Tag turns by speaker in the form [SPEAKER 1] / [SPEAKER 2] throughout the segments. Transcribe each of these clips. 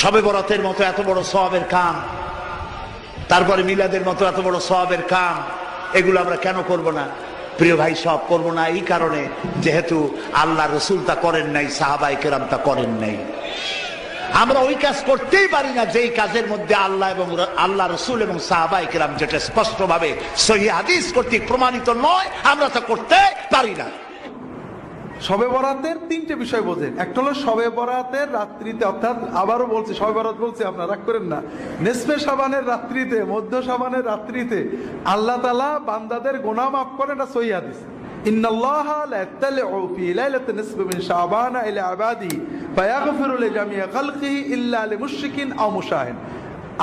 [SPEAKER 1] শবে বরাতের মতো এত বড় সওয়াবের কাম, তারপরে মিলাদের মতো এত বড় সওয়াবের কাম, এগুলো আমরা কেন করব না? প্রিয় ভাই, সব করব না এই কারণে, যেহেতু আল্লাহ রসুল তা করেন নাই, সাহাবায়ে কেরাম তা করেন নাই। আমরা ওই কাজ করতেই পারি না যেই কাজের মধ্যে আল্লাহ রসুল এবং সাহাবায়ে কেরাম যেটা স্পষ্টভাবে সহিহ হাদিস কর্তৃক প্রমাণিত নয়, আমরা তা করতে পারি না।
[SPEAKER 2] শবে বরাতের তিনটে বিষয় বোঝেন। একটা হলো শবে বরাতের রাত্রিতে, অর্থাৎ আবারও বলছি, শবে বরাত বলছি, আপনারা রাগ করেন না, নিসফে শাবানের রাত্রিতে, মধ্য শাবানের রাত্রিতে আল্লাহ তাআলা বান্দাদের গুনাহ মাফ করেন। এটা সহিহ হাদিস। ইন্নাল্লাহা লা ইয়াত্তালিউ ফি লাইলাতিন নিসফি মিন শাবান ইলা ইবাদিহি ফায়াগফিরু লিজামিই খালকিহি ইল্লা লিমুশরিকিন আও মুশাহিন।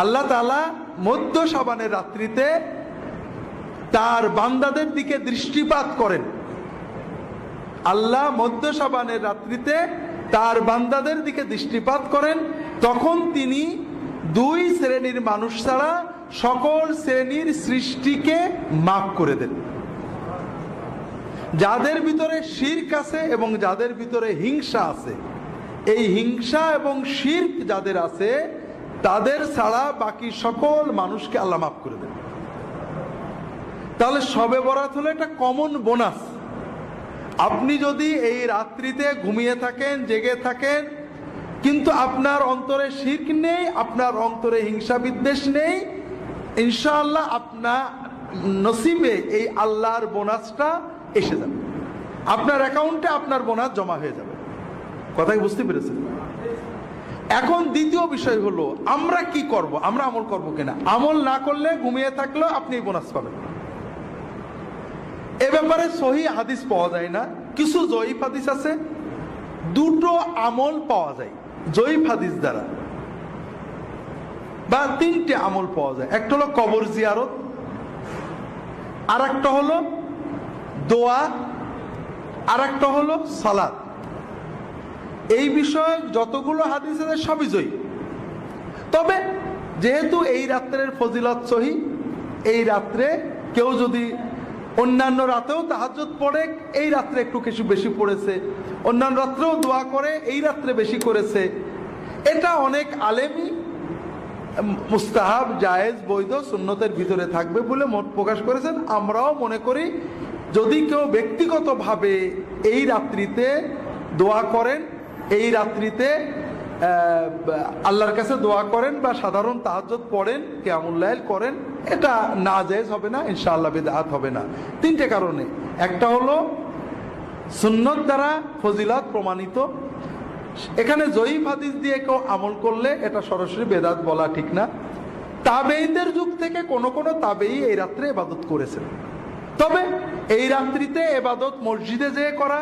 [SPEAKER 2] আল্লাহ তাআলা মধ্য শাবানের রাত্রিতে তার বান্দাদের দিকে দৃষ্টিপাত করেন। আল্লাহ মধ্য শাবানের রাত্রিতে তার বান্দাদের দিকে দৃষ্টিপাত করেন, তখন তিনি দুই শ্রেণীর মানুষ ছাড়া সকল শ্রেণীর সৃষ্টিকে মাফ করে দেন। যাদের ভিতরে শিরক আছে এবং যাদের ভিতরে হিংসা আছে, এই হিংসা এবং শিরক যাদের আছে তাদের ছাড়া বাকি সকল মানুষকে আল্লাহ মাফ করে দেন। তাহলে শবে বরাত হলো একটা কমন বোনাস। আপনি যদি এই রাত্রিতে ঘুমিয়ে থাকেন, জেগে থাকেন, কিন্তু আপনার অন্তরে শিরক নেই, আপনার অন্তরে হিংসা বিদ্বেষ নেই, ইনশাআল্লাহ আপনার নসিবে এই আল্লাহর বোনাসটা এসে যাবে, আপনার অ্যাকাউন্টে আপনার বোনাস জমা হয়ে যাবে। কথা কি বুঝতে পেরেছেন? এখন দ্বিতীয় বিষয় হলো আমরা কি করব, আমরা আমল করব কিনা। আমল না করলে, ঘুমিয়ে থাকলেও আপনি বোনাস পাবেন। এ ব্যাপারে সহিহ হাদিস পাওয়া যায় না, কিছু জয়ীফ হাদিস আছে। দুটো আমল পাওয়া যায় জয়ীফ হাদিস দ্বারা, বা তিনটে আমল পাওয়া যায়। একটা হলো কবর জিয়ারত, আর একটা হলো দোয়া, আর একটা হলো সালাত। এই বিষয়ে যতগুলো হাদিস আছে সবই জয়ীফ। তবে যেহেতু এই রাত্রের ফজিলত সহিহ, এই রাত্রে কেউ যদি অন্যান্য রাতেও তাহাজ্জুদ পড়ে, এই রাত্রে একটু কিছু বেশি পড়েছে, অন্যান্য রাত্রেও দোয়া করে, এই রাত্রে বেশি করেছে, এটা অনেক আলেমই মুস্তাহাব, জায়েজ, বৈধ, সুন্নতের ভিতরে থাকবে বলে মত প্রকাশ করেছেন। আমরাও মনে করি যদি কেউ ব্যক্তিগতভাবে এই রাত্রিতে দোয়া করেন, এই রাত্রিতে আল্লাহর কাছে দোয়া করেন বা সাধারণ তাহাজ্জুদ পড়েন, কিয়ামুল লাইল করেন, এটা নাজায়েজ হবে না, ইনশাআল্লাহ বিদআত হবে না। তিনটে কারণে। একটা হলো সুন্নত দ্বারা ফজিলত প্রমাণিত। এখানে জয়ীফ হাদিস দিয়ে কেউ আমল করলে এটা সরাসরি বেদাত বলা ঠিক না। তাবেঈদের যুগ থেকে কোন কোন তাবেঈ এই রাত্রে ইবাদত করেছেন। তবে এই রাত্রিতে ইবাদত মসজিদে যেয়ে করা,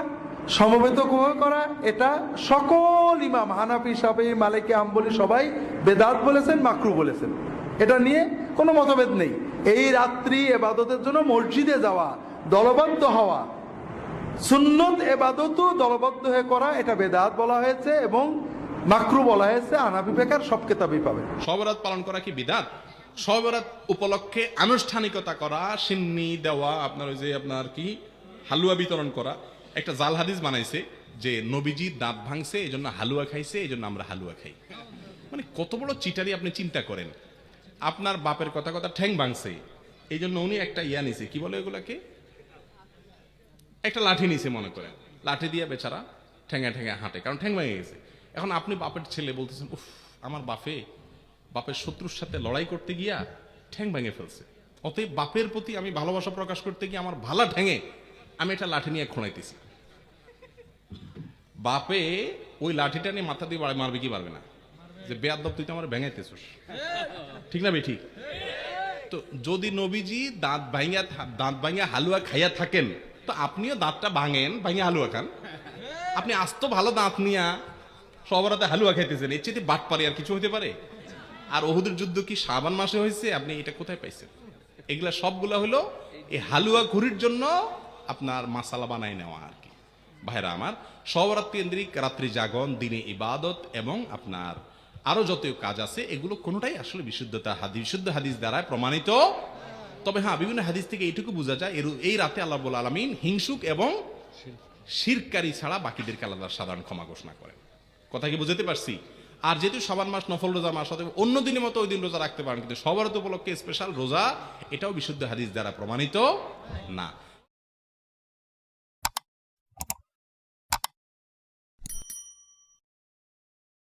[SPEAKER 2] সমবেত করা, এটা সকল ইমাম হানাফি, শাফিঈ, মালিকি, হাম্বলি সবাই বেদাত বলেছেন, মাকরুহ বলেছেন। এটা নিয়ে কোনো মতভেদ নেই। এই রাত্রি ইবাদতের জন্য মসজিদে যাওয়া, দলবদ্ধ হওয়া, সুন্নত ইবাদতও দলবদ্ধ হয়ে করা, এটা বেদাত বলা হয়েছে এবং মাকরুহ বলা হয়েছে। হানাফি ফিকহের সব কিতাবেই পাবেন।
[SPEAKER 3] শবে বরাত পালন করা কি বিদআত? শবে বরাত উপলক্ষে আনুষ্ঠানিকতা করা, সিন্নি দেওয়া, আপনার ওই যে আপনার কি হালুয়া বিতরণ করা, একটা জাল হাদিস বানাইছে যে নবীজি দাঁত ভাঙছে এই জন্য হালুয়া খাইছে, এই জন্য আমরা হালুয়া খাই। মানে কত বড় চিটারি আপনি চিন্তা করেন। আপনার বাপের কথা কথা ঠ্যাং ভাঙছে, এই জন্য উনি একটা ইয়া নিছে, কি বলে এগুলাকে, একটা লাঠি নিছে মনে করেন, লাঠি দিয়ে বেচারা ঠ্যাঙা ঠ্যাঙা হাঁটে, কারণ ঠ্যাং ভেঙে গেছে। এখন আপনি বাপের ছেলে বলতেছেন, উফ আমার বাপের শত্রুর সাথে লড়াই করতে গিয়া ঠ্যাং ভেঙে ফেলছে, অতএব বাপের প্রতি আমি ভালোবাসা প্রকাশ করতে গিয়ে আমার ভালা ঠ্যাঙে আমি একটা লাঠি নিয়ে খোঁড়াইতেছি। বাপে ওই লাঠিটা নিয়ে মাথা দিয়ে মারবে কি পারবে না, যে বেয়াদব তুই তো আমার ভেঙাইতেছিস, ঠিক না? ঠিক। তো যদি নবীজি দাঁত ভাঙিয়া হালুয়া খাইয়া থাকেন, তো আপনিও দাঁতটা ভাঙেন, ভাঙিয়া হালুয়া খান। আপনি আস্ত ভালো দাঁত নিয়া সবরাতে হালুয়া খাইতেছেন, এর চেয়ে বাটপারি আর কিছু হইতে পারে? আর উহুদের যুদ্ধ কি শাবান মাসে হয়েছে? আপনি এটা কোথায় পাইছেন? এগুলা সবগুলা হলো এই হালুয়া ঘুরির জন্য আপনার মাসালা বানাই নেওয়া আর কি। ভাইরা আমার, শবে কেন্দ্রিক রাত্রি জাগরণ, দিনে ইবাদত এবং আপনার আরো যত কাজ আছে, এগুলো কোনোটাই আসলে বিশুদ্ধ হাদিস দ্বারা প্রমাণিত। তবে হ্যাঁ, বিভিন্ন হাদিস থেকে এইটুকু বোঝা যায়, এই রাতে আল্লাহ রাব্বুল আলামিন হিংসুক এবং শিরকারী ছাড়া বাকিদেরকে আল্লাহ সাধারণ ক্ষমা ঘোষণা করেন। কথা কি বুঝাতে পারছি? আর যেহেতু সবার মাস নফল রোজা মাস, অতএব অন্য দিনের মতো ওই দিন রোজা রাখতে পারেন, কিন্তু সবার উপলক্ষে স্পেশাল রোজা, এটাও বিশুদ্ধ হাদিস দ্বারা প্রমাণিত না।